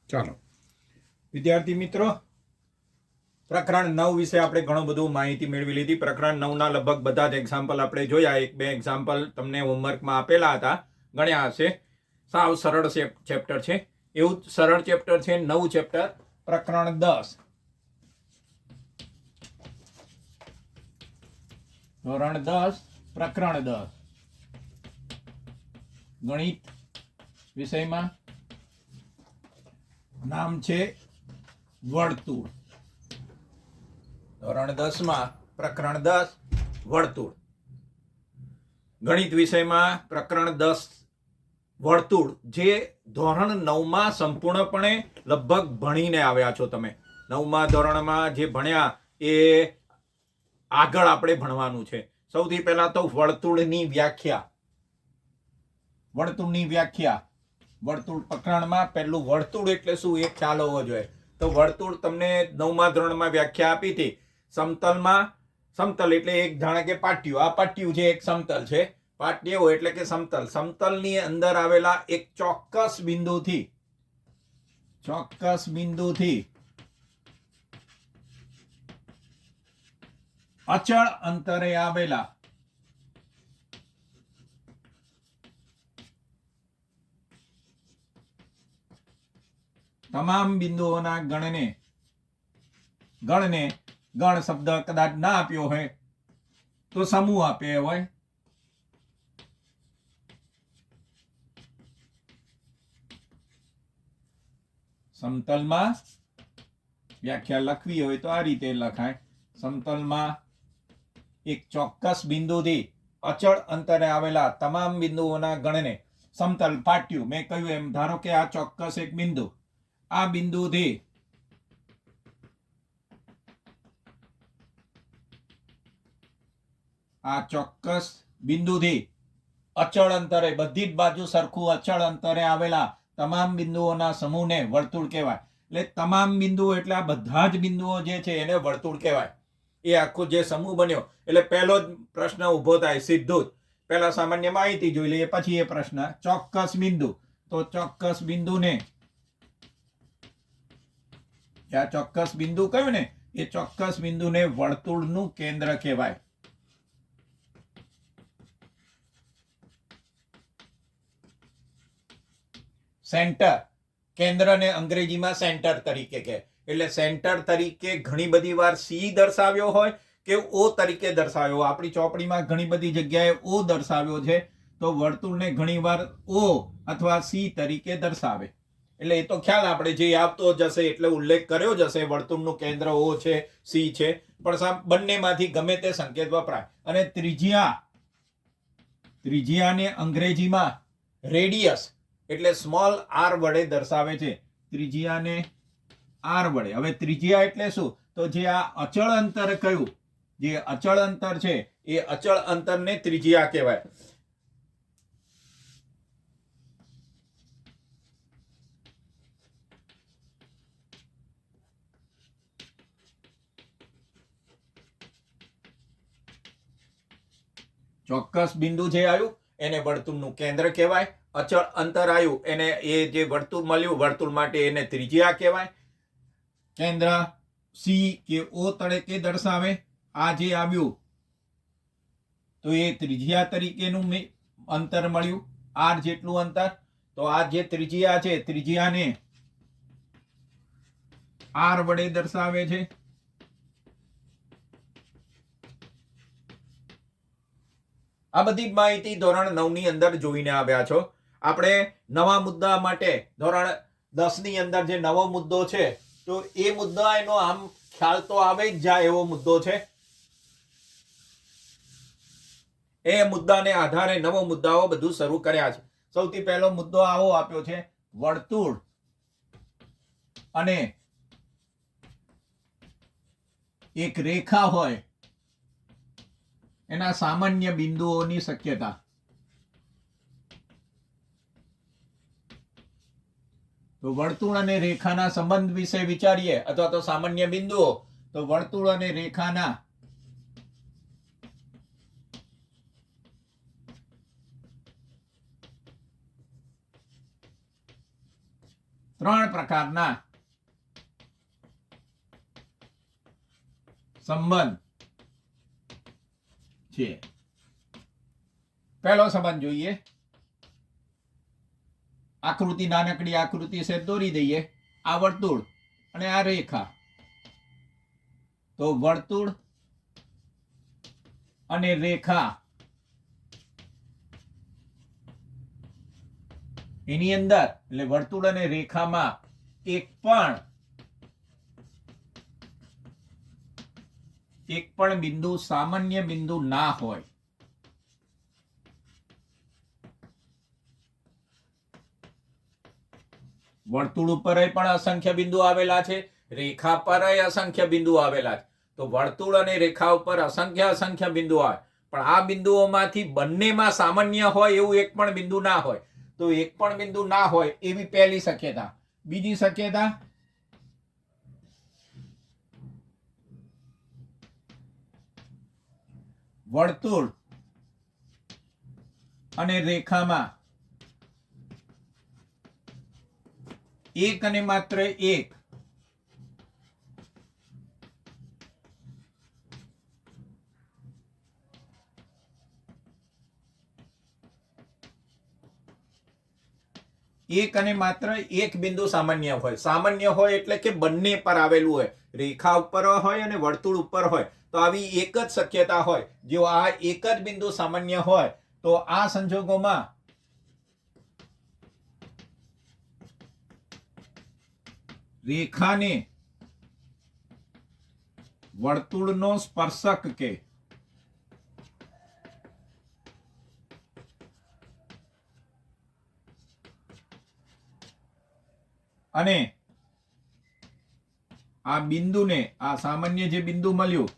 ચાલો વિદ્યાર્થી મિત્રો, પ્રકરણ 9 વિશે આપણે ઘણું બધું માહિતી મેળવી લીધી. પ્રકરણ 9ના લગભગ બધા જ એક્ઝામ્પલ આપણે જોયા. એક બે એક્ઝામ્પલ તમને હોમવર્કમાં આપેલા હતા, ગણ્યા હશે. સાવ સરળ ચેપ્ટર છે. એવું સરળ ચેપ્ટર છે, નવું ચેપ્ટર, પ્રકરણ 10, ધોરણ 10, પ્રકરણ 10, ગણિત વિષયમાં. નામ છે વર્તુળ. ધોરણ 10માં પ્રકરણ 10 વર્તુળ. ગણિત વિષયમાં પ્રકરણ 10 વર્તુળ, જે ધોરણ 9માં સંપૂર્ણપણે લગભગ ભણીને આવ્યા છો તમે. 9મા ધોરણમાં જે ભણ્યા એ આગળ આપણે ભણવાનું છે. સૌથી પહેલા તો વર્તુળની વ્યાખ્યા. વર્તુળ પ્રકરણમાં પહેલું વર્તુળ એટલે શું એ ખ્યાલ હોવો જોઈએ. તો વર્તુળ તમને 9મા ધોરણમાં વ્યાખ્યા આપી હતી. સમતલ એટલે એક, જાણે કે પાટિયું. આ પાટિયું છે, એક સમતલ છે. પાટિયું એટલે કે સમતલની અંદર આવેલા એક ચોક્કસ બિંદુથી અચળ અંતરે આવેલા તમામ બિંદુઓના ગણ શબ્દ કદાચ ના આપ્યો હોય તો સમૂહ આપ્યો હોય. સમતલમાં વ્યાખ્યા લખવી હોય તો આ રીતે લખાય. સમતલમાં એક ચોક્કસ બિંદુથી અચળ અંતરે આવેલા તમામ બિંદુઓના ગણને સમતલ પાટ્યું. મેં કહ્યું એમ, ધારો કે આ ચોક્કસ એક બિંદુ, આ બિંદુથી અચળ અંતરે, બધી જ બાજુ સરખું અચળ અંતરે આવેલા તમામ બિંદુઓના સમૂહને વર્તુળ કહેવાય. એટલે તમામ બિંદુઓ એટલે આ બધા જ બિંદુઓ જે છે એને વર્તુળ કહેવાય. એ આખો જે સમૂહ બન્યો એટલે પહેલો જ પ્રશ્ન ઉભો થાય સીધો જ. પહેલા સામાન્ય માહિતી જોઈ લઈએ, પછી એ પ્રશ્ન. ચોક્કસ બિંદુ, તો ચોક્કસ બિંદુને, આ ચોક્કસ બિંદુ કયું ને, એ ચોક્કસ બિંદુને વર્તુળનું કેન્દ્ર કહેવાય. સેન્ટર, કેન્દ્રને અંગ્રેજીમાં સેન્ટર તરીકે કહે. એટલે સેન્ટર તરીકે ઘણી બધી વાર સી દર્શાવ્યો હોય કે ઓ તરીકે દર્શાવ્યો. આપણી ચોપડીમાં ઘણી બધી જગ્યાએ ઓ દર્શાવ્યો છે, તો વર્તુળને ઘણી વાર ઓ અથવા સી તરીકે દર્શાવે. એટલે એ તો ખ્યાલ આપણે જે આપતો જશે એટલે ઉલ્લેખ કર્યો જશે, વર્તુળનું કેન્દ્ર ઓ છે, સી છે, પણ બંનેમાંથી ગમે તે સંકેત વપરાય. અને ત્રિજ્યાને અંગ્રેજીમાં રેડિયસ એટલે સ્મોલ આર વડે દર્શાવે છે. ત્રિજ્યાને આર વડે. હવે ત્રિજ્યા એટલે શું? તો જે આ અચળ અંતર કયું, જે અચળ અંતર છે એ અચળ અંતરને ત્રિજ્યા કહેવાય. ચોક્કસ બિંદુ જે આવ્યું એને વર્તુળનું કેન્દ્ર કહેવાય. અચળ અંતર આવ્યું એને, એ જે વર્તુળ મળ્યું, વર્તુળ માટે એને ત્રિજ્યા કહેવાય. કેન્દ્ર સી કે ઓ તરીકે દર્શાવે. આ જે આવ્યું તો એ ત્રિજ્યા તરીકેનું અંતર મળ્યું, આર જેટલું અંતર. તો આ જે ત્રિજ્યા છે, ત્રિજ્યાને આર વડે દર્શાવે છે. આ બધી માહિતી ધોરણ 9ની અંદર જોઈને આવ્યા છો. આપણે નવા મુદ્દા માટે ધોરણ 10ની અંદર જે નવો મુદ્દો છે, તો એ મુદ્દા એનો આમ ખ્યાલ તો આવે જ જાય એવો મુદ્દો છે. એ મુદ્દાને આધારે નવો મુદ્દાઓ બધું શરૂ કર્યા છે. સૌથી પહેલો મુદ્દો આવો આપ્યો છે, વર્તુળ અને એક રેખા હોય એના સામાન્ય બિંદુઓની શક્યતા. તો વર્તુળ અને રેખાના સંબંધ વિશે વિચારીએ, અથવા તો સામાન્ય બિંદુઓ. તો વર્તુળ અને રેખાના ત્રણ પ્રકારના સંબંધ છે. પહેલો સંબંધ જોઈએ. આકૃતિ, નાનકડી આકૃતિ છે દોરી દઈએ. આ વર્તુળ અને આ રેખા. તો વર્તુળ અને રેખા એની અંદર, એટલે વર્તુળ અને રેખામાં એક પણ બિંદુ સામાન્ય બિંદુ ના હોય. વર્તુળ ઉપર પણ અસંખ્ય બિંદુ આવેલા છે, રેખા પર અસંખ્ય બિંદુ આવેલા છે. તો વર્તુળ અને રેખા ઉપર અસંખ્ય બિંદુ આવે, પણ આ બિંદુઓમાંથી બંનેમાં સામાન્ય હોય એવું એક પણ બિંદુ ના હોય. તો એક પણ બિંદુ ના હોય એવી પહેલી શક્યતા. બીજી શક્યતા, વર્તુળ અને રેખામાં એક અને માત્ર એક બિંદુ સામાન્ય હોય. સામાન્ય હોય એટલે કે બંને પર આવેલું હોય, રેખા ઉપર હોય અને વર્તુળ ઉપર હોય. તો આવી એક જ શક્યતા હોય. જો આ એક જ બિંદુ સામાન્ય હોય તો આ સંજોગોમાં રેખાને વર્તુળનો સ્પર્શક કે અને આ બિંદુને, આ સામાન્ય જે બિંદુ મળ્યું,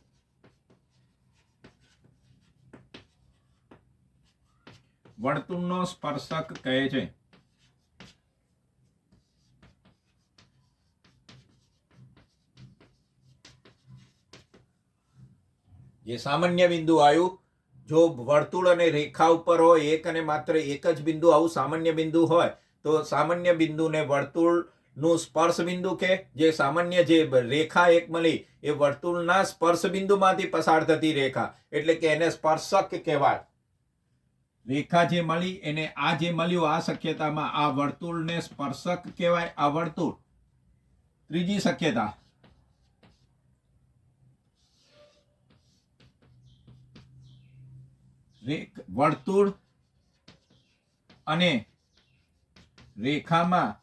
વર્તુળનો સ્પર્શક કહે છે. જે સામાન્ય બિંદુ આવ્યું, જો વર્તુળ અને રેખા ઉપર હોય, એક અને માત્ર એક જ બિંદુ આવું સામાન્ય બિંદુ હોય, તો સામાન્ય બિંદુને વર્તુળનું સ્પર્શ બિંદુ કે, જે સામાન્ય જે રેખા એક મળી એ વર્તુળના સ્પર્શ બિંદુમાંથી પસાર થતી રેખા, એટલે કે એને સ્પર્શક કહેવાય. રેખા જે મળી એને આ જે મળ્યું આ શક્યતામાં આ વર્તુળને સ્પર્શક કહેવાય, આ વર્તુળ. ત્રીજી શક્યતા, વર્તુળ અને રેખામાં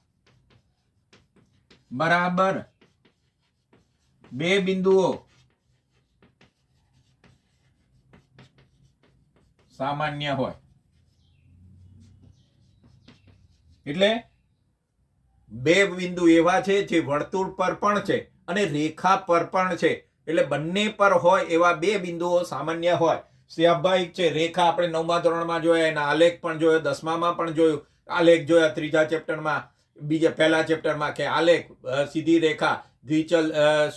બરાબર બે બિંદુઓ સામાન્ય હોય. એટલે બે બિંદુ એવા છે જે વર્તુળ પર પણ છે અને રેખા પર પણ છે. એટલે બંને પર હોય એવા બે બિંદુઓ સામાન્ય હોય. સ્વાભાવિક છે. રેખા આપણે 9મા ધોરણમાં જોયા, એના આલેખ પણ જોયો, 10મામાં પણ જોયું, આલેખ જોયા 3જા ચેપ્ટરમાં, પહેલા ચેપ્ટરમાં કે આલેખ, સીધી રેખા, દ્વિચલ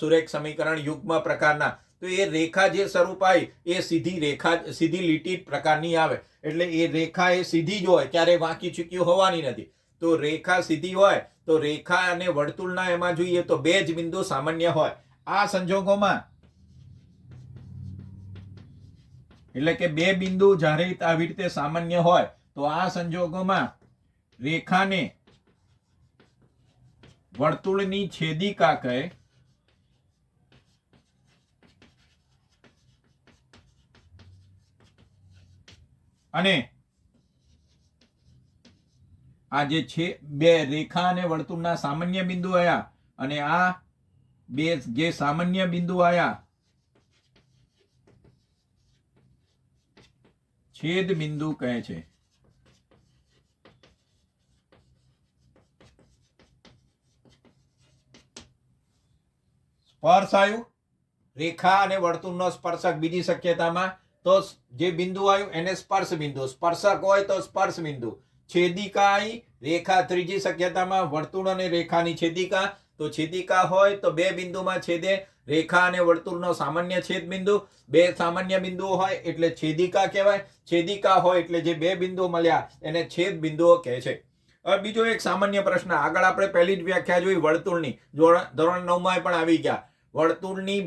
સુરેખ સમીકરણ, યુગ્મ પ્રકારના. તો એ રેખા જે સ્વરૂપ આવી એ સીધી રેખા, સીધી લીટી પ્રકારની આવે. એટલે એ રેખા એ સીધી જ હોય, ક્યારેય વાંકી ચૂકી હોવાની નથી. તો રેખા સીધી હોય તો રેખા અને વર્તુળના એમાં જોઈએ તો બે જ બિંદુ સામાન્ય હોય. આ સંજોગોમાં, એટલે કે બે બિંદુ જ્યારે આવી રીતે સામાન્ય હોય તો આ સંજોગોમાં રેખાને વર્તુળની છેદિકા કહે અને આ જે છે બે રેખા અને વર્તુળના સામાન્ય બિંદુ આયા અને આ બે જે સામાન્ય બિંદુ આયા છેદ બિંદુ કહે છે. સ્પર્શ આવ્યું, રેખા અને વર્તુળનો સ્પર્શક બીજી શક્યતામાં, તો જે બિંદુ આવ્યું એને સ્પર્શ બિંદુ, સ્પર્શક હોય તો સ્પર્શ બિંદુ. છેદિકા આવી, રેખા ત્રીજી શક્યતામાં વર્તુળ અને રેખાની છેદિકા, તો છેદિકા હોય તો બે બિંદુમાં છેદે, રેખા અને વર્તુળનો સામાન્ય છેદ બિંદુ, બે સામાન્ય બિંદુઓ હોય એટલે છેદિકા કહેવાય. છેદિકા હોય એટલે જે બે બિંદુ મળ્યા એને છેદ બિંદુઓ કહે છે. હવે બીજો એક સામાન્ય પ્રશ્ન, આગળ આપણે પહેલી જ વ્યાખ્યા જોઈ વર્તુળની, ધોરણ 9 માં પણ આવી ગયા. વર્તુળની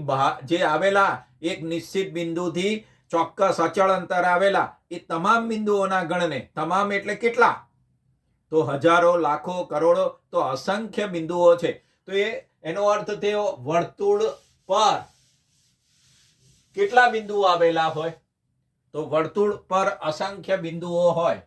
જે આવેલા એક નિશ્ચિત બિંદુથી ચોક્કસ અચળ અંતર આવેલા એ તમામ બિંદુઓના ગણને, તમામ એટલે કેટલા? તો હજારો, લાખો, કરોડો, તો અસંખ્ય બિંદુઓ છે. તો એનો અર્થ થયો વર્તુળ પર કેટલા બિંદુઓ આવેલા હોય? તો વર્તુળ પર અસંખ્ય બિંદુઓ હોય.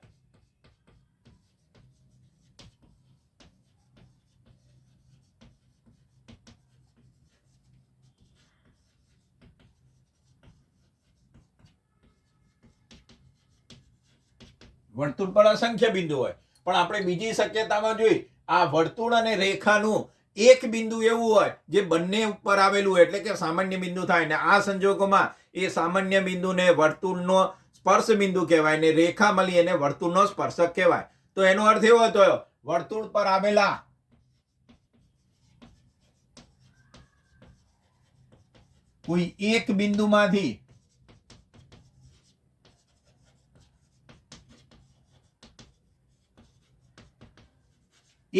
વર્તુળ પર અસંખ્ય બિંદુ હોય. પણ આપણે બીજી શક્યતામાં જોઈ, આ વર્તુળ અને રેખાનું એક બિંદુ એવું હોય જે બંને ઉપર આવેલું હોય, એટલે કે સામાન્ય બિંદુ થાય. ને આ સંજોગોમાં એ સામાન્ય બિંદુને વર્તુળનો સ્પર્શ બિંદુ કહેવાય, ને રેખા મળી એને વર્તુળનો સ્પર્શક કહેવાય. તો એનો અર્થ એવો થયો, વર્તુળ પર આવેલા કોઈ એક બિંદુમાંથી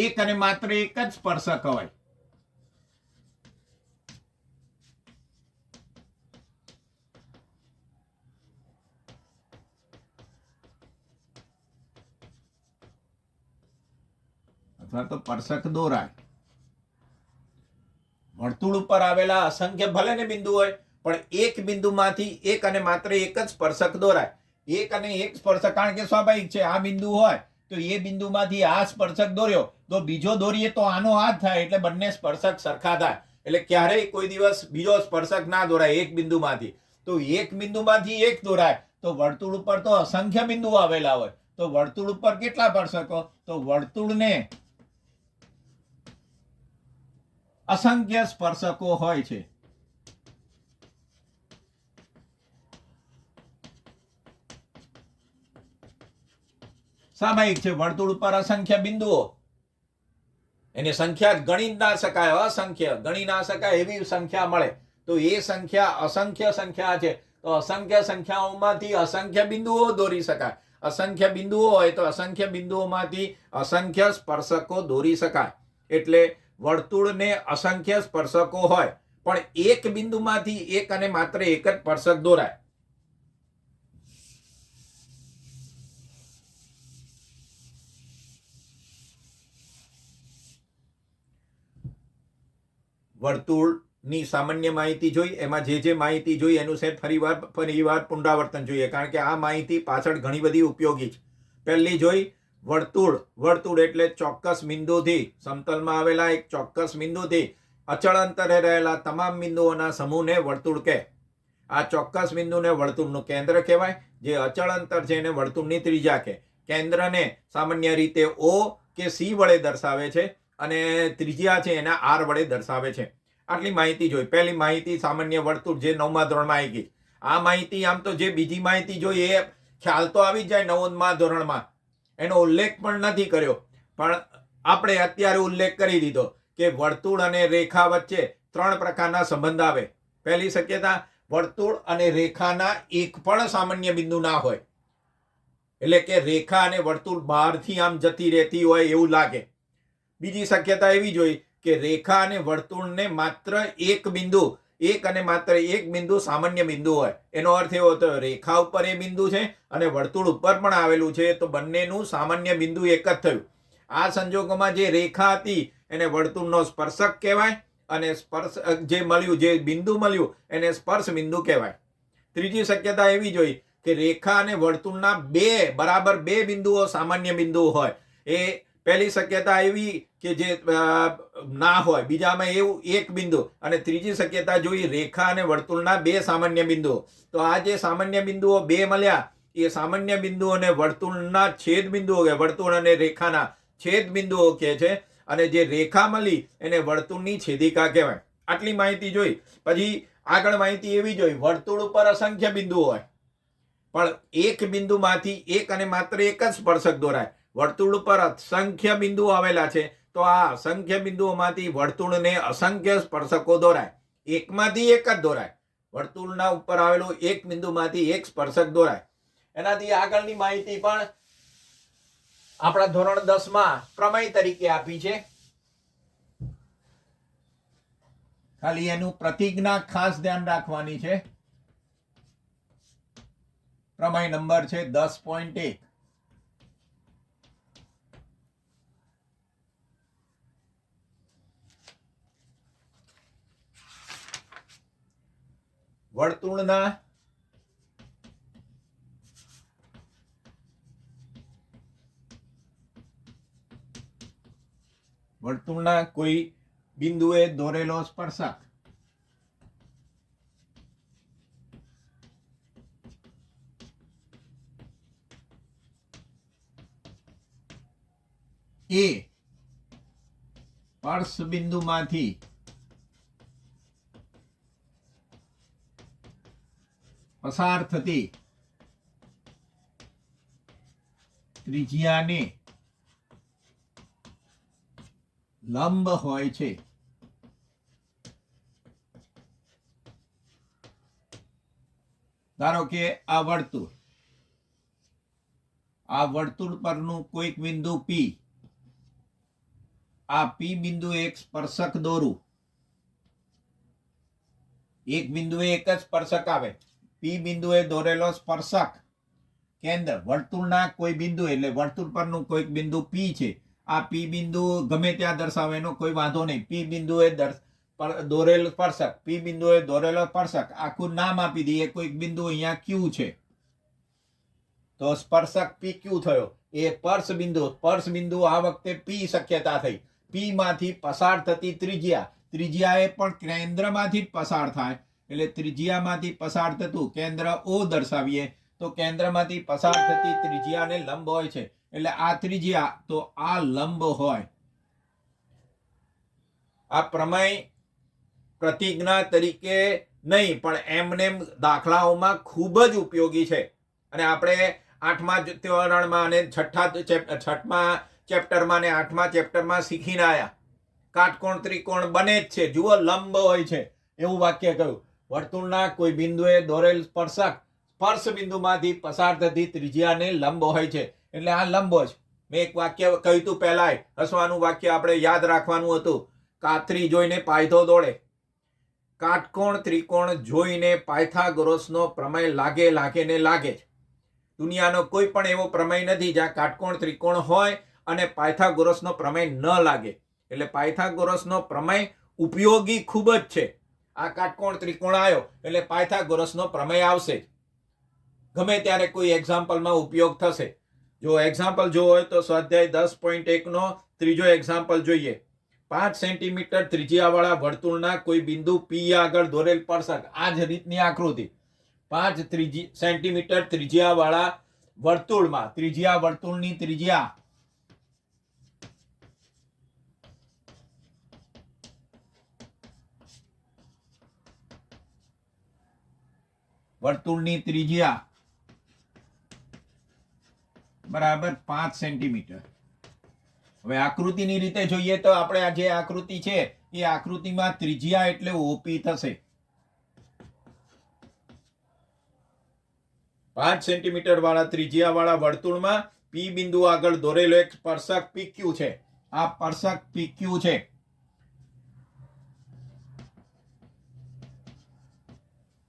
એક અને માત્ર એક જ સ્પર્શક હોય. અથવા તો સ્પર્શક દોરાય. વર્તુળ ઉપર આવેલા અસંખ્ય ભલે ને બિંદુ હોય, પણ એક બિંદુમાંથી એક અને માત્ર એક જ સ્પર્શક દોરાય. એક અને એક સ્પર્શક, કારણ કે સ્વાભાવિક છે, આ બિંદુ હોય તો એ બિંદુમાંથી આ સ્પર્શક દોર્યો તો બીજો દોરીએ તો આનો આ થાય, એટલે બંને સ્પર્શક સરખા થાય. એટલે ક્યારેય કોઈ દિવસ બીજો સ્પર્શક ના દોરાય એક બિંદુમાંથી. તો એક બિંદુમાંથી એક દોરાય. તો વર્તુળ ઉપર તો અસંખ્ય બિંદુઓ આવેલા હોય, તો વર્તુળ ઉપર કેટલા સ્પર્શકો? તો વર્તુળને અસંખ્ય સ્પર્શકો હોય છે. સ્વાભાવિક છે, વર્તુળ ઉપર અસંખ્ય બિંદુઓ, એની સંખ્યા ગણી ના શકાય, અસંખ્ય, ગણી ના શકાય એવી સંખ્યા મળે. તો એ સંખ્યા અસંખ્ય સંખ્યા છે. તો અસંખ્ય સંખ્યાઓમાંથી અસંખ્ય બિંદુઓ દોરી શકાય. અસંખ્ય બિંદુઓ હોય તો અસંખ્ય બિંદુઓમાંથી અસંખ્ય સ્પર્શકો દોરી શકાય. એટલે વર્તુળને અસંખ્ય સ્પર્શકો હોય, પણ એક બિંદુમાંથી એક અને માત્ર એક જ સ્પર્શક દોરાય. વર્તુળની સામાન્ય માહિતી જોઈ, એમાં જે માહિતી જોઈ એનું સેટ ફરીવાર પુનરાવર્તન જોઈએ, કારણ કે આ માહિતી પાછળ ઘણી બધી ઉપયોગી છે. પહેલી જોઈ વર્તુળ. વર્તુળ એટલે ચોક્કસ બિંદુથી, સમતલમાં આવેલા એક ચોક્કસ બિંદુથી અચળ અંતરે રહેલા તમામ બિંદુઓના સમૂહને વર્તુળ કહે. આ ચોક્કસ બિંદુને વર્તુળનું કેન્દ્ર કહેવાય. જે અચળ અંતર છે એને વર્તુળની ત્રિજ્યા કહે. કેન્દ્રને સામાન્ય રીતે O કે C વડે દર્શાવે છે, અને ત્રિજ્યા છે એના R વડે દર્શાવે છે. આટલી માહિતી જોઈ. પહેલી માહિતી સામાન્ય વર્તુળ, જે 9મા ધોરણમાં આવી ગઈ. આ માહિતી, આમ તો જે બીજી માહિતી જોઈ એ ખ્યાલ તો આવી જાય 9મા ધોરણમાં, એનો ઉલ્લેખ પણ નથી કર્યો, પણ આપણે અત્યારે ઉલ્લેખ કરી દીધો કે વર્તુળ અને રેખા વચ્ચે 3 પ્રકારના સંબંધ આવે. પહેલી શક્યતા, વર્તુળ અને રેખાના એક પણ સામાન્ય બિંદુ ના હોય, એટલે કે રેખા અને વર્તુળ બહારથી આમ જતી રહેતી હોય એવું લાગે. બીજી શક્યતા એવી જોઈ કે રેખા અને વર્તુળને માત્ર એક બિંદુ, એક અને માત્ર એક બિંદુ સામાન્ય બિંદુ હોય. એનો અર્થ એવો થયો, રેખા ઉપર એ બિંદુ છે અને વર્તુળ ઉપર પણ આવેલું છે, તો બંનેનું સામાન્ય બિંદુ એક જ થયું. આ સંજોગોમાં જે રેખા હતી એને વર્તુળનો સ્પર્શક કહેવાય, અને સ્પર્શક જે મળ્યું, જે બિંદુ મળ્યું એને સ્પર્શ બિંદુ કહેવાય. ત્રીજી શક્યતા એવી જોઈ કે રેખા અને વર્તુળના બરાબર બે બિંદુઓ સામાન્ય બિંદુ હોય. એ પહેલી શક્યતા એવી કે જે ના હોય, બીજામાં એવું એક બિંદુ. અને ત્રીજી શક્યતા જોઈ રેખા અને વર્તુળના બે સામાન્ય બિંદુઓ. તો આ જે સામાન્ય બિંદુઓ બે મળ્યા, એ સામાન્ય બિંદુઓને વર્તુળના છેદ બિંદુઓ કહે, વર્તુળ અને રેખાના છેદ બિંદુઓ કહે છે. અને જે રેખા મળી એને વર્તુળની છેદિકા કહેવાય. આટલી માહિતી જોઈ. પછી આગળ માહિતી એવી જોઈ, વર્તુળ ઉપર અસંખ્ય બિંદુઓ હોય, પણ એક બિંદુમાંથી એક અને માત્ર એક જ સ્પર્શક દોરાય. વર્તુળ ઉપર અસંખ્ય બિંદુઓ આવેલા છે, તો આ અસંખ્ય બિંદુઓમાંથી વર્તુળને અસંખ્ય સ્પર્શકો દોરાય. એકમાંથી એક જ દોરાય. વર્તુળના ઉપર આવેલું એક બિંદુમાંથી એક સ્પર્શક દોરાય. એનાથી આગળની માહિતી પણ આપણા ધોરણ 10 માં પ્રમેય તરીકે આપી છે. ખાલી એનું પ્રતિજ્ઞા ખાસ ધ્યાન રાખવાની છે. પ્રમેય નંબર છે 10.1. વર્તુળના કોઈ બિંદુએ દોરેલો સ્પર્શક એ સ્પર્શ બિંદુમાંથી પસાર થતી ત્રિજ્યાને લંબ હોય છે. ધારો કે આ વર્તુળ પરનું કોઈક બિંદુ પી, આ પી બિંદુ એક સ્પર્શક દોરું. એક બિંદુએ એક જ સ્પર્શક આવે. પી બિંદુએ દોરેલો સ્પર્શક કેન્દ્ર વર્તુળના કોઈ બિંદુ, એટલે વર્તુળ પરનું કોઈક બિંદુ પી છે. આ પી બિંદુ ગમે ત્યાં દર્શાવે એનો કોઈ વાંધો નહીં. પી બિંદુએ દોરેલો સ્પર્શક, પી બિંદુએ દોરેલો સ્પર્શક, આખું નામ આપી દઈએ. કોઈક બિંદુ અહીંયા ક્યુ છે તો સ્પર્શક પી ક્યુ થયો. એ સ્પર્શ બિંદુ આ વખતે પી શક્યતા થઈ. પી માંથી પસાર થતી ત્રિજ્યા એ પણ કેન્દ્રમાંથી જ પસાર થાય. એટલે ત્રિજ્યામાંથી પસાર થતું કેન્દ્ર ઓ દર્શાવીએ તો કેન્દ્રમાંથી પસાર થતી ત્રિજ્યાને લંબ હોય છે. એટલે આ ત્રિજ્યા તો આ લંબ હોય. આ પ્રમેય પ્રતિજ્ઞા તરીકે નહીં પણ એમને દાખલાઓમાં ખૂબ જ ઉપયોગી છે. અને આપણે 8મા ધોરણમાં અને 6મા ચેપ્ટરમાં ને 8મા ચેપ્ટરમાં શીખીને આયા. કાટકોણ ત્રિકોણ બને જ છે. જુઓ, લંબ હોય છે એવું વાક્ય કહ્યું. વર્તુળના કોઈ બિંદુએ દોરેલ સ્પર્શ બિંદુમાંથી પસાર થતી ત્રિજ્યાને લંબ હોય છે. એટલે આ લંબો છે. મેં એક વાક્ય કહ્યું હતું પહેલા, હસવાનું વાક્ય આપણે યાદ રાખવાનું હતું. કાતરી જોઈને પાયથો દોડે. કાટકોણ ત્રિકોણ જોઈને પાયથાગોરસનો પ્રમેય લાગે જ. દુનિયાનો કોઈ પણ એવો પ્રમેય નથી જ્યાં કાટકોણ ત્રિકોણ હોય અને પાયથાગોરસનો પ્રમેય ન લાગે. એટલે પાયથાગોરસનો પ્રમેય ઉપયોગી ખૂબ જ છે. આ કાટકોણ ત્રિકોણ આવ્યો એટલે પાયથાગોરસનો પ્રમેય આવશે. ગમે ત્યારે કોઈ એક્ઝામ્પલમાં ઉપયોગ થશે. જો એક્ઝામ્પલ જોવો હોય તો સ્વાધ્યાય 10.1 નો ત્રીજો એક્ઝામ્પલ જોઈએ. 5 સેન્ટીમીટર ત્રિજ્યાવાળા વર્તુળના કોઈ બિંદુ પી આગળ દોરેલ સ્પર્શક. આ જ રીતની આકૃતિ. 5 સેન્ટીમીટર ત્રિજ્યાવાળા વર્તુળમાં વર્તુળની ત્રિજ્યા બરાબર 5 સેન્ટીમીટર. હવે આકૃતિની રીતે જોઈએ તો આપણે આ જે આકૃતિ છે એ આકૃતિમાં ત્રિજ્યા એટલે ઓપી થશે. 5 સેન્ટીમીટર વાળા ત્રિજ્યા વાળા વર્તુળમાં પી બિંદુ આગળ દોરેલો એક સ્પર્શક પીક્યુ છે. આ સ્પર્શક પીક્યુ છે.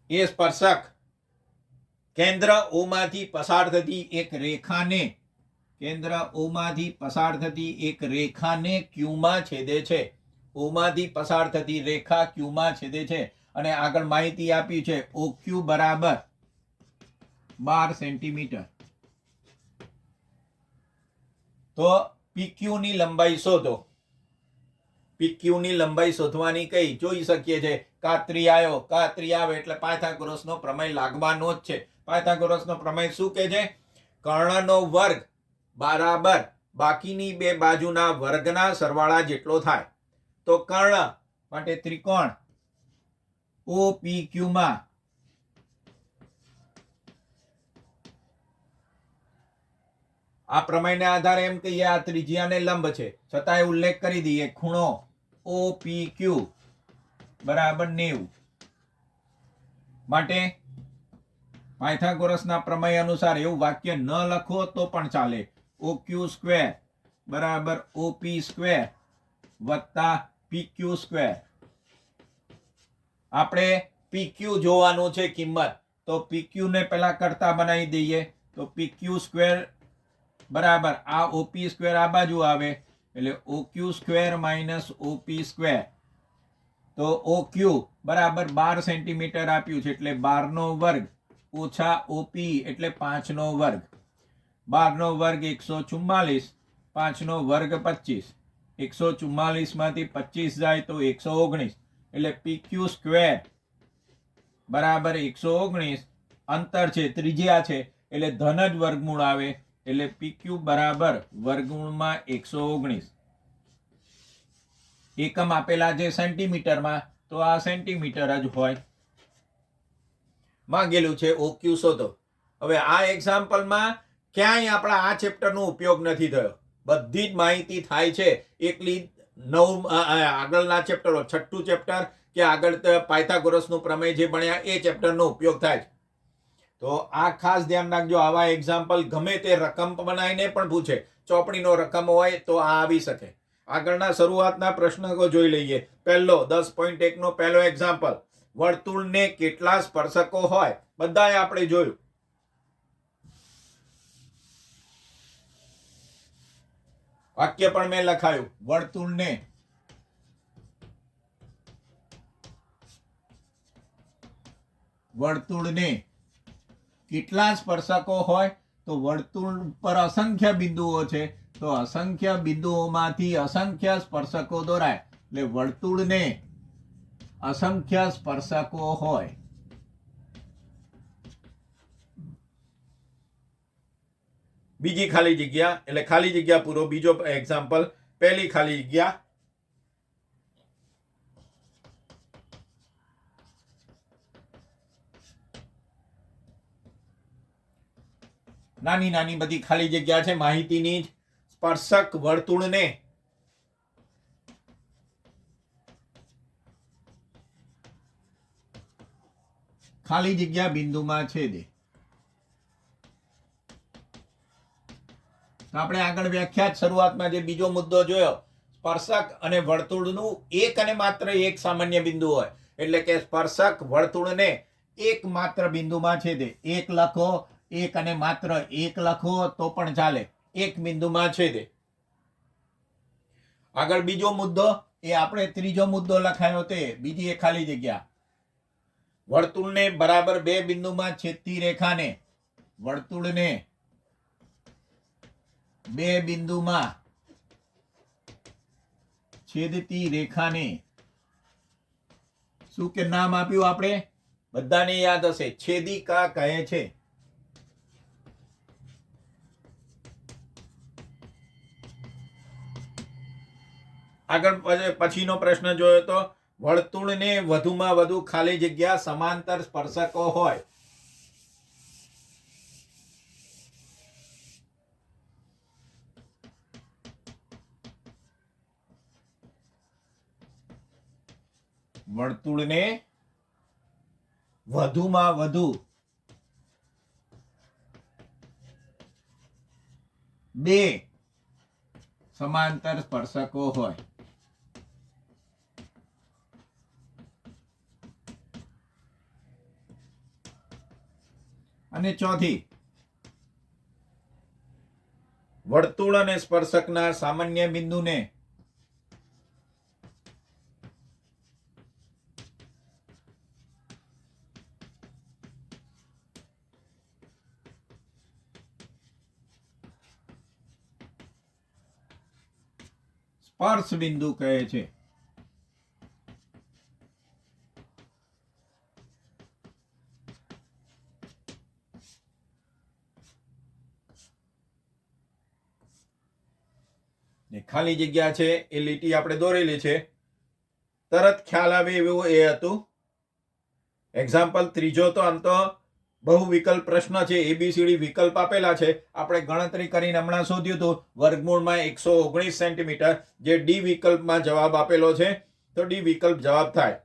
એ સ્પર્શક કેન્દ્ર ઓ માંથી પસાર થતી એક રેખાને ક્યુમાં છેદે છે. ઓમાંથી પસાર થતી રેખા ક્યુમાં છેદે છે. અને આગળ માહિતી આપી છે OQ બરાબર 12 સેન્ટીમીટર. તો PQ ની લંબાઈ શોધો. PQ ની લંબાઈ શોધવાની કઈ જોઈ શકીએ છે. કાતરી આવે એટલે પાયથાગોરસનો પ્રમેય લાગવાનો જ છે. પાયથાગોરસનો પ્રમેય શું કહે છે? કર્ણનો વર્ગ બરાબર બાકીની બે બાજુના વર્ગના સરવાળા જેટલો થાય. તો કર્ણ માટે ત્રિકોણ OPQ માં આ પ્રમેયના આધારે એમ કહીએ આ ત્રિજ્યાને લંબ છે, છતાંય ઉલ્લેખ કરી દઈએ ખૂણો OPQ બરાબર 90. માટે પાયથાગોરસના પ્રમેય અનુસાર એવું વાક્ય ન લખો તો પણ ચાલે. OQ સ્ક્વેર બરાબર OP સ્ક્વેર વત્તા PQ સ્ક્વેર. આપણે PQ જોવાનું છે કિંમત, તો PQ ને પહેલા કરતા બનાવી દઈએ. તો PQ સ્ક્વેર બરાબર આ OP સ્ક્વેર આ બાજુ આવે એટલે OQ square minus OP square. તો OQ બરાબર 12 સેન્ટીમીટર આપ્યું છે એટલે 12 નો વર્ગ ઓછા OP એટલે 5 નો વર્ગ. 12 નો વર્ગ 144, 5 નો વર્ગ 25. 144 માંથી 25 જાય તો 119 એટલે PQ સ્ક્વેર બરાબર 119. અંતર છે ત્રિજ્યા છે એટલે ધન જ વર્ગમૂળ આવે એટલે PQ બરાબર વર્ગમૂળમાં 119. એકમ આપેલા છે સેન્ટીમીટરમાં તો આ સેન્ટીમીટર જ હોય. માંગેલું છે OQ શોધો. હવે આ એક્ઝામ્પલમાં ક્યાંય આપણા આ ચેપ્ટરનો ઉપયોગ નથી થયો. બધી જ માહિતી થાય છે એકલી આગળના ચેપ્ટરો, છઠ્ઠું ચેપ્ટર કે આગળ પાયથાગોરસનું પ્રમેય જે ભણ્યા એ ચેપ્ટરનો ઉપયોગ થાય છે. તો આ ખાસ ધ્યાન રાખજો. આવા એક્ઝામ્પલ ગમે તે રકમ બનાવીને પણ પૂછે, ચોપડીનો રકમ હોય તો આ આવી શકે. આગળના શરૂઆતના પ્રશ્નો જોઈ લઈએ. પહેલો 10.1 નો પહેલો એક્ઝામ્પલ, વર્તુળને કેટલા સ્પર્શકો હોય? બધાએ આપણે જોયું. વાક્ય પણ મેં લખાયું, વર્તુળને કેટલા સ્પર્શકો હોય? તો વર્તુળ પર અસંખ્ય બિંદુઓ છે તો અસંખ્ય બિંદુઓમાંથી અસંખ્ય સ્પર્શકો દોરાય એટલે વર્તુળને અસંખ્ય સ્પર્શકો હોય. બીજી ખાલી જગ્યા એટલે ખાલી જગ્યા પૂરો. બીજો એક્ઝામ્પલ, પહેલી ખાલી જગ્યા, નાની નાની બધી ખાલી જગ્યા છે માહિતીની જ. સ્પર્શક વર્તુળને ખાલી જગ્યા બિંદુમાં છેદે. આપણે આગળ વ્યાખ્યાત શરૂઆતમાં જે બીજો મુદ્દો જોયો, સ્પર્શક અને વર્તુળનું એક અને માત્ર એક સામાન્ય બિંદુ હોય એટલે કે સ્પર્શક વર્તુળને એક માત્ર બિંદુમાં છેદે. એક લખો, એક અને માત્ર એક લખો તો પણ ચાલે, એક બિંદુમાં છેદે. આગળ બીજો મુદ્દો એ આપણે ત્રીજો મુદ્દો લખાયો તે બીજી એક ખાલી જગ્યા, વર્તુળને બરાબર બે બિંદુમાં છેદતી રેખાને, વર્તુળને બે બિંદુમાં છેદતી રેખાને શું કે નામ આપ્યું આપણે? બધાને યાદ હશે, છેદિકા કહે છે. આગળ પછીનો પ્રશ્ન જોયો તો વર્તુળને વધુમાં વધુ ખાલી જગ્યા સમાંતર સ્પર્શકો હોય. વર્તુળને વધુમાં વધુ બે સમાંતર સ્પર્શકો હોય. અને ચોથી, વર્તુળ અને સ્પર્શકના સામાન્ય બિંદુને સ્પર્શ બિંદુ કહે છે. ખાલી જગ્યા છે એ લીટી આપણે દોરેલી છે, તરત ખ્યાલ આવે એવું એ હતું. એક્ઝામ્પલ ત્રીજો તો આમ તો બહુ વિકલ્પ પ્રશ્ન છે, ABCD વિકલ્પ આપેલા છે. આપણે ગણતરી કરીને હમણાં શોધ્યું હતું વર્ગમૂળમાં 119 સેન્ટીમીટર, જે ડી વિકલ્પમાં જવાબ આપેલો છે તો ડી વિકલ્પ જવાબ થાય.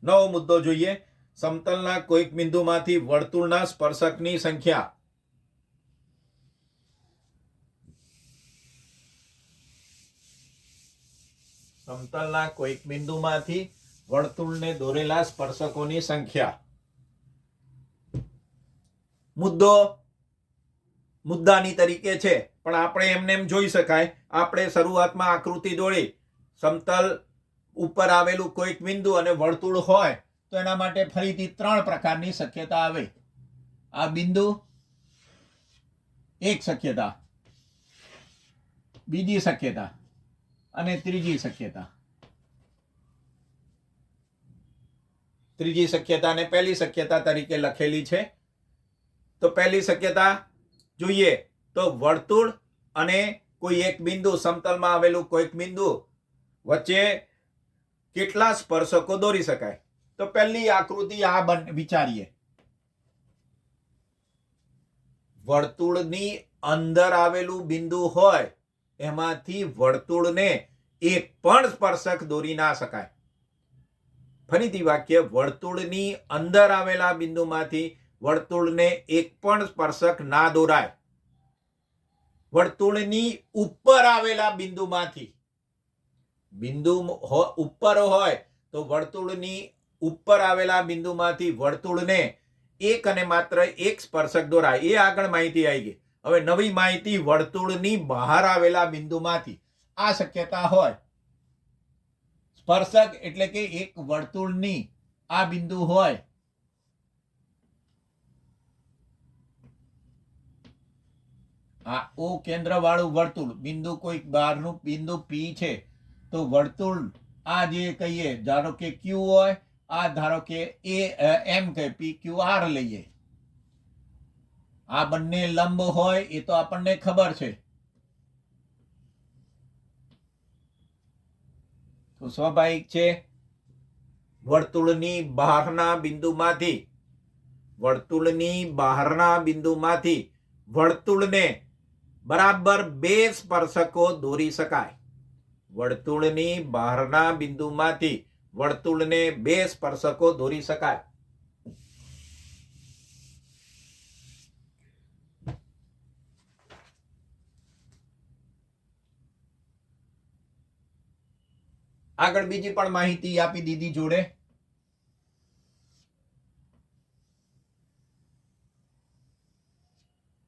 નવો મુદ્દો જોઈએ, સમતલના કોઈક બિંદુમાંથી વર્તુળના સ્પર્શકની સંખ્યા. સમતલના કોઈક બિંદુમાંથી વર્તુળને દોરેલા સ્પર્શકોની સંખ્યા. મુદ્દાની તરીકે છે, પણ આપણે એમને એમ જોઈ શકાય. આપણે શરૂઆતમાં આકૃતિ દોરી, સમતલ ઉપર આવેલું કોઈક બિંદુ અને વર્તુળ હોય તો એના માટે ફરીથી 3 પ્રકારની શક્યતા આવે. આ બિંદુ એક શક્યતા, બીજી શક્યતા અને ત્રીજી શક્યતા. ત્રીજી શક્યતાને પહેલી શક્યતા તરીકે લખેલી છે. તો પહેલી શક્યતા જોઈએ તો વર્તુળ અને કોઈ એક બિંદુ, સમતલમાં આવેલું કોઈક બિંદુ વચ્ચે કેટલા સ્પર્શકો દોરી શકાય. તો પહેલી આકૃતિ આ વિચારીએ. વર્તુળની અંદર આવેલું બિંદુ હોય એમાંથી વર્તુળને એક પણ સ્પર્શક દોરી ના શકાય. ફરીથી વાક્ય, વર્તુળની અંદર આવેલા બિંદુમાંથી વર્તુળને એક પણ સ્પર્શક ના દોરાય. વર્તુળની ઉપર આવેલા બિંદુમાંથી, બિંદુ ઉપર હોય તો વર્તુળની ઉપર આવેલા બિંદુમાંથી વર્તુળને એક અને માત્ર એક સ્પર્શક દોરાય. એ આગળ માહિતી આવી ગઈ. હવે નવી માહિતી, વર્તુળની બહાર આવેલા બિંદુમાંથી આ શક્યતા હોય. સ્પર્શક એટલે કે એક વર્તુળની આ બિંદુ હોય, આ ઓ કેન્દ્ર વાળું વર્તુળ, બિંદુ કોઈક બહારનું બિંદુ પી છે, તો વર્તુળ આ જે કહીએ, ધારો કે ક્યુ હોય, આ ધારો કે એ એમ કે પી ક્યુ આર લઈએ. આ બંને લંબ હોય એ તો આપણને ખબર છે. તો સ્વાભાવિક છે વર્તુળની બહારના બિંદુમાંથી વર્તુળને બરાબર 2 સ્પર્શકો દોરી શકાય. વર્તુળની બહારના બિંદુમાંથી વર્તુળને 2 સ્પર્શકો દોરી શકાય. આગળ બીજી પણ માહિતી આપી દીધી જોડે.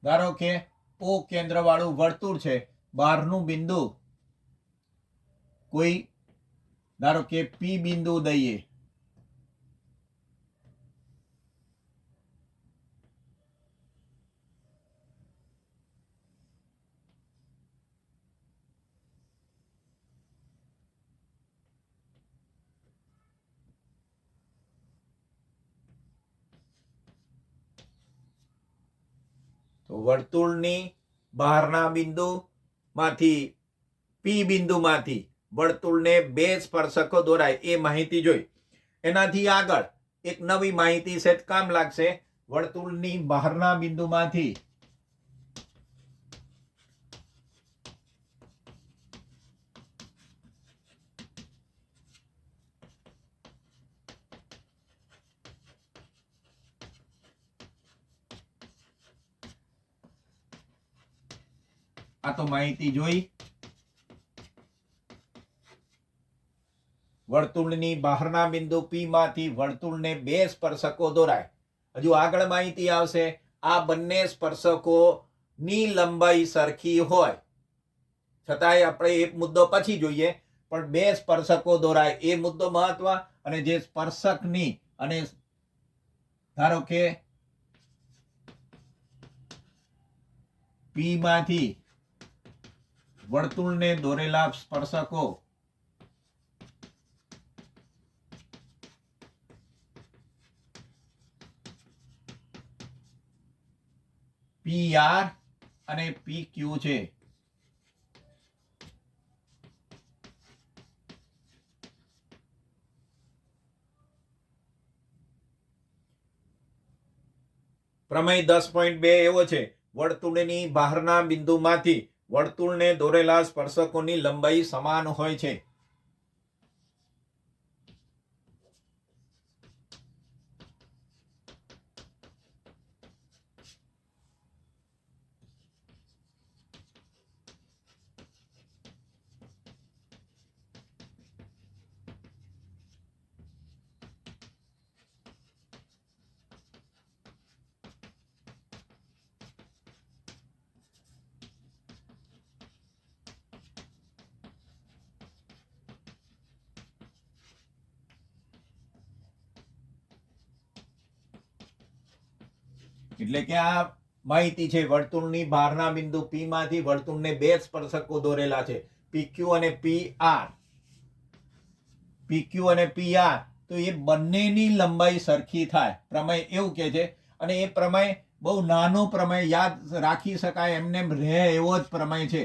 ધારો કે ઓ કેન્દ્ર વાળું વર્તુળ છે, બહારનું બિંદુ કોઈ, ધારો કે પી બિંદુ દઈએ. તો વર્તુળની બહારના બિંદુમાંથી, પી બિંદુમાંથી વર્તુળને 2 સ્પર્શકો દોરાય, એ માહિતી જોઈ. એનાથી આગળ એક નવી માહિતી છે, કામ લાગશે. વર્તુળની બહારના બિંદુમાંથી આ તો માહિતી જોઈ. વર્તુળની બહારના બિંદુ પી માંથી વર્તુળને 2 સ્પર્શકો દોરાય. હજુ આગળ માહિતી આવશે. આ બંને સ્પર્શકોની લંબાઈ સરખી હોય છતાંય આપણે એક મુદ્દો પછી જોઈએ, પણ 2 સ્પર્શકો દોરાય એ મુદ્દો મહત્વ. અને જે સ્પર્શકની, અને ધારો કે પી માંથી વર્તુળને દોરેલા સ્પર્શકો પી આર અને પી ક્યુ છે. પ્રમેય 10.2 એવો છે, વર્તુળની બહારના બિંદુમાંથી વર્તુળને દોરેલા સ્પર્શકોની લંબાઈ સમાન હોય છે. એટલે કે આ માહિતી છે વર્તુળની બહારના બિંદુ P માંથી વર્તુળને બે સ્પર્શકો દોરેલા છે PQ અને PR. PQ અને PR તો એ બંનેની લંબાઈ સરખી થાય પ્રમેય એવું કે છે. અને એ પ્રમેય બહુ નાનો પ્રમેય, યાદ રાખી શકાય એમને રહે એવો જ પ્રમેય છે.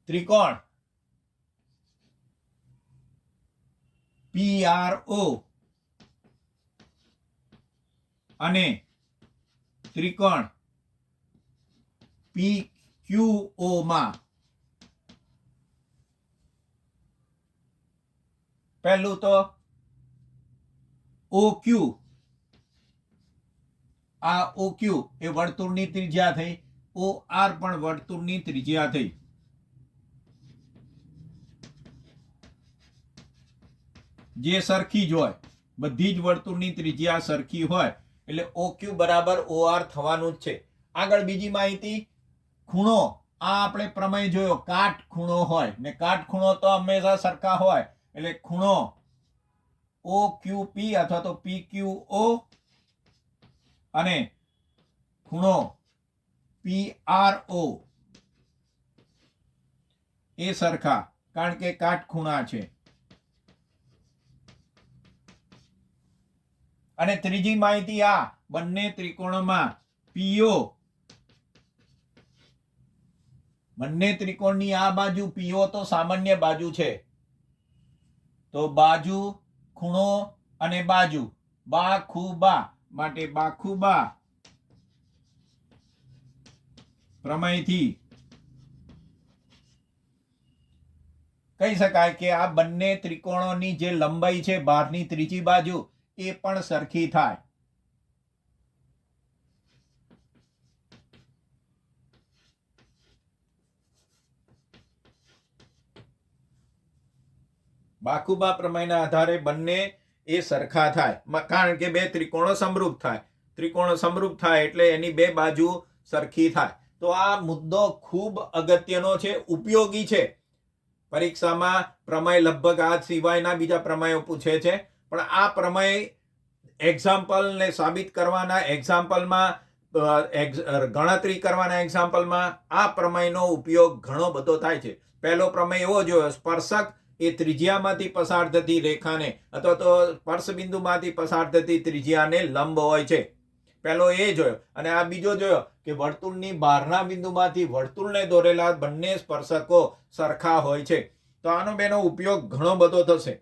ત્રિકોણ PRO અને ત્રિકોણ PQO માં પહેલું તો OQ, આ OQ એ વર્તુળની ત્રિજ્યા થઈ, OR પણ વર્તુળની ત્રિજ્યા થઈ. જે સરખી જ હોય, બધી જ વર્તુળની ત્રિજ્યા સરખી હોય એટલે OQ બરાબર OR થવાનું જ છે. આગળ બીજી માહિતી, ખૂણો. આ આપણે પ્રમેય જોયો, કાટ ખૂણો હોય ને કાટ ખૂણો તો હંમેશા સરખા હોય એટલે ખૂણો OQP અથવા તો PQO અને ખૂણો PRO એ સરખા, કારણ કે કાટ ખૂણા છે. અને ત્રીજી માહિતી, આ બંને ત્રિકોણોમાં PO, બંને ત્રિકોણની આ બાજુ PO તો સામાન્ય બાજુ છે, તો બાજુ, ખૂણો અને બાજુ બાખુબા માટે બાખુબા પ્રમેયથી કહી શકાય કે આ બંને ત્રિકોણોની જે લંબાઈ છે બહારની ત્રીજી બાજુ એ પણ સરખી થાય. બાખુબા પ્રમેયના આધારે બંને એ સરખા થાય, કારણ કે બે ત્રિકોણો સમરૂપ થાય. ત્રિકોણો સમરૂપ થાય એટલે એની બે બાજુ સરખી થાય. તો આ મુદ્દો ખૂબ અગત્યનો છે, ઉપયોગી છે. પરીક્ષામાં પ્રમેય લગભગ આ સિવાયના બીજા પ્રમેયો પૂછે છે, પણ આ પ્રમેય એક્ઝામ્પલને સાબિત કરવાના એક્ઝામ્પલમાં, ગણતરી કરવાના એક્ઝામ્પલમાં આ પ્રમેયનો ઉપયોગ ઘણો બધો થાય છે. પહેલો પ્રમેય એવો જોયો, સ્પર્શક એ ત્રિજ્યામાંથી પસાર થતી રેખાને અથવા તો સ્પર્શ બિંદુમાંથી પસાર થતી ત્રિજ્યાને લંબ હોય છે. પહેલો એ જોયો. અને આ બીજો જોયો કે વર્તુળની બહારના બિંદુમાંથી વર્તુળને દોરેલા બંને સ્પર્શકો સરખા હોય છે. તો આનો બેનો ઉપયોગ ઘણો બધો થશે.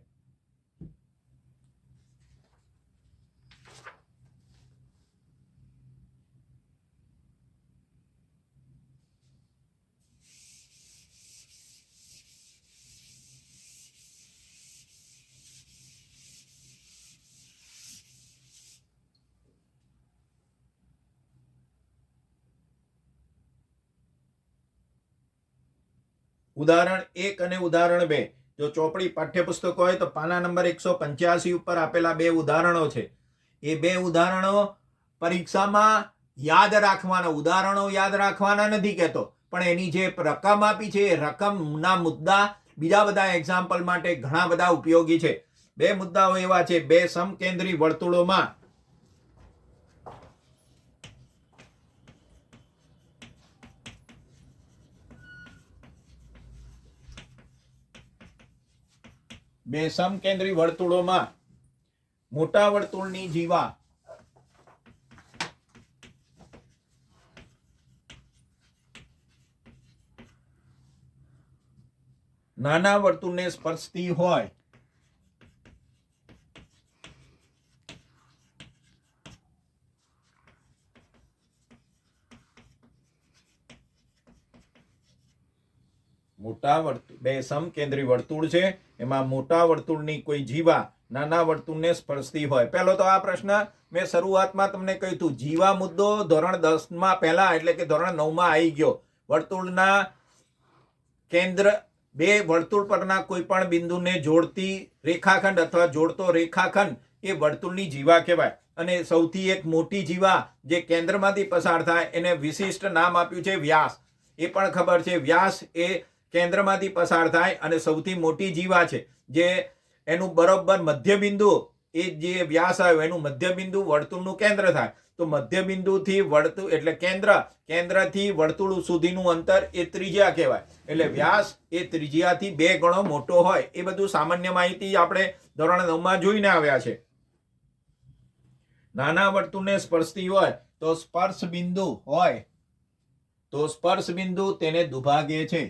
ઉદાહરણ 1 અને ઉદાહરણ 2, જો ચોપડી પાઠ્યપુસ્તક હોય તો પાના નંબર 185 ઉપર આપેલા બે ઉદાહરણો છે. એ બે ઉદાહરણો પરીક્ષામાં યાદ રાખવાના, ઉદાહરણો યાદ રાખવાના નથી કહેતો, પણ એની જે રકમ આપી છે એ રકમના મુદ્દા બીજા બધા એક્ઝામ્પલ માટે ઘણા બધા ઉપયોગી છે. બે મુદ્દાઓ એવા છે, બે સમકેન્દ્રી વર્તુળોમાં મોટા વર્તુળની જીવા નાના વર્તુળને સ્પર્શતી હોય બે સમકેન્દ્રી વર્તુળ છે, એમાં મોટા વર્તુળની કોઈ જીવા નાના વર્તુળને સ્પર્શતી હોય. પહેલો તો આ પ્રશ્ન મેં શરૂઆતમાં તમને કહ્યું હતું, જીવા મુદ્દો ધોરણ 10માં પહેલા એટલે કે ધોરણ 9માં આવી ગયો. વર્તુળના કેન્દ્ર, બે વર્તુળ પરના કોઈ પણ બિંદુને જોડતી રેખાખંડ અથવા જોડતો રેખાખંડ એ વર્તુળની જીવા કહેવાય. અને સૌથી એક મોટી જીવા જે કેન્દ્રમાંથી પસાર થાય એને વિશિષ્ટ નામ આપ્યું છે વ્યાસ. એ પણ ખબર છે વ્યાસ એ કેન્દ્રમાંથી પસાર થાય અને સૌથી મોટી જીવા છે. જે એનું બરોબર મધ્યબિંદુ એ જે વ્યાસ આવ્યો એનું મધ્યબિંદુ વર્તુળનું કેન્દ્ર થાય. તો મધ્યબિંદુથી વર્તુળ એટલે કેન્દ્રથી વર્તુળ સુધીનું અંતર એ ત્રિજ્યા કહેવાય. એટલે વ્યાસ એ ત્રિજ્યાથી 2 ગણો મોટો હોય. એ બધું સામાન્ય માહિતી આપણે ધોરણ 9માં જોઈને આવ્યા છે. નાના વર્તુળને સ્પર્શતી હોય તો સ્પર્શ બિંદુ હોય તો સ્પર્શ બિંદુ તેને દુભાગે છે.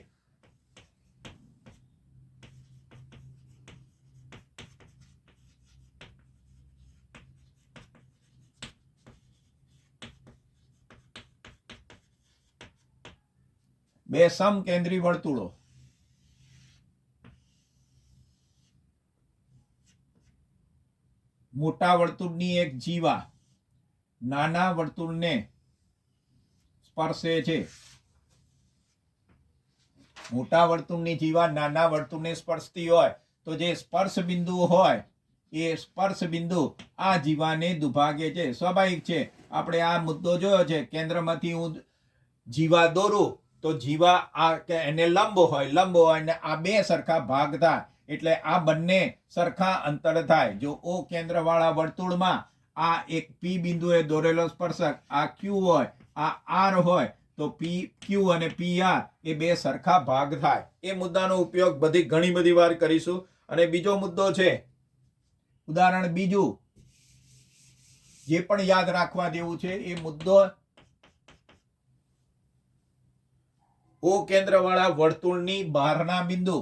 બે સમકેન્દ્રી વર્તુળો મોટા વર્તુળની એક જીવા નાના વર્તુળને સ્પર્શે છે. મોટા વર્તુળની જીવા નાના વર્તુળને સ્પર્શતી હોય તો જે સ્પર્શ બિંદુ હોય એ સ્પર્શ બિંદુ આ જીવાને દુભાગે છે. સ્વાભાવિક છે, આપણે આ મુદ્દો જોયો છે. કેન્દ્રમાંથી હું જીવા દોરું તો જીવા આ એને લંબ હોય અને આ 2 સરખા ભાગ થાય એટલે આ બંને સરખા અંતર થાય. જો O કેન્દ્ર વાળા વર્તુળમાં આ એક P બિંદુએ દોરેલો સ્પર્શક આ Q હોય, આ R હોય તો PQ અને PR એ 2 સરખા ભાગ થાય. એ મુદ્દાનો ઉપયોગ ઘણી બધી વાર કરીશું. અને બીજો મુદ્દો છે, ઉદાહરણ બીજું જે પણ યાદ રાખવા જેવું છે એ મુદ્દો O કેન્દ્ર વાળા વર્તુળની બહારના બિંદુ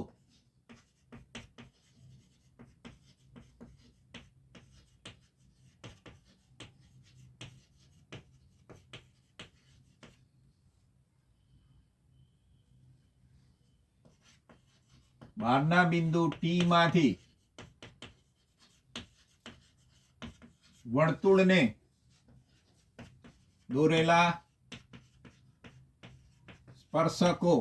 T માંથી વર્તુળને દોરેલા સ્પર્શકો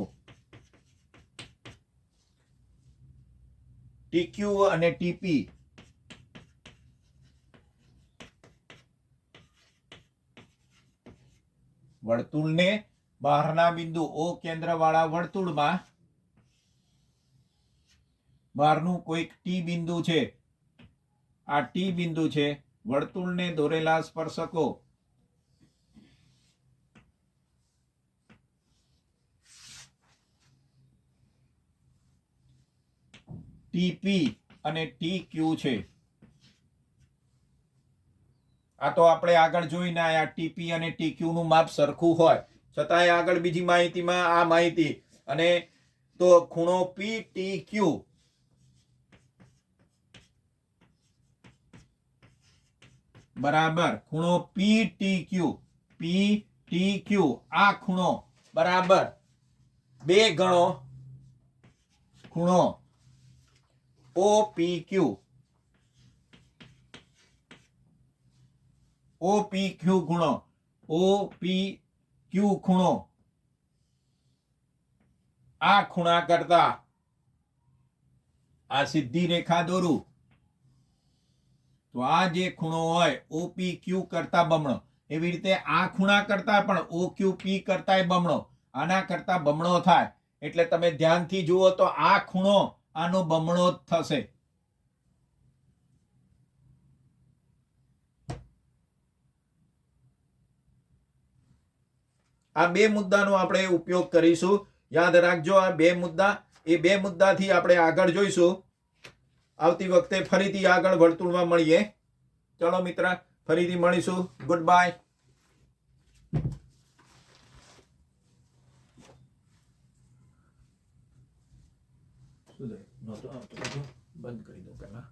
TQ અને TP વર્તુળને બહારના બિંદુ O કેન્દ્ર વાળા વર્તુળમાં બહારનું કોઈક T બિંદુ છે, આ T બિંદુ છે, વર્તુળને દોરેલા સ્પર્શકો TP અને TQ છે. આ તો આપણે આગળ જોઈને આયા TP અને TQ નું માપ સરખું હોય છતાંય આગળ બીજી માહિતીમાં આ માહિતી અને તો ખૂણો PTQ બરાબર ખૂણો PTQ આ ખૂણો બરાબર 2 ગણો ખૂણો OPQ ખૂણો OPQ ખૂણો આ ખૂણા કરતા આ સીધી રેખા દોરું તો આ જે ખૂણો હોય OPQ કરતા બમણો, એવી રીતે આ ખૂણા કરતા પણ OQP કરતાય બમણો, આના કરતા બમણો થાય. એટલે તમે ધ્યાનથી જુઓ તો આ ખૂણો આનો બમણો જ થશે. આ 2 મુદ્દાનો આપણે ઉપયોગ કરીશું. યાદ રાખજો આ 2 મુદ્દા. એ 2 મુદ્દાથી આપણે આગળ જોઈશું. આવતી વખતે ફરીથી આગળ વર્તુળમાં મળીએ. ચલો મિત્ર, ફરીથી મળીશું. Good bye. બંધ કરી દો પહેલા.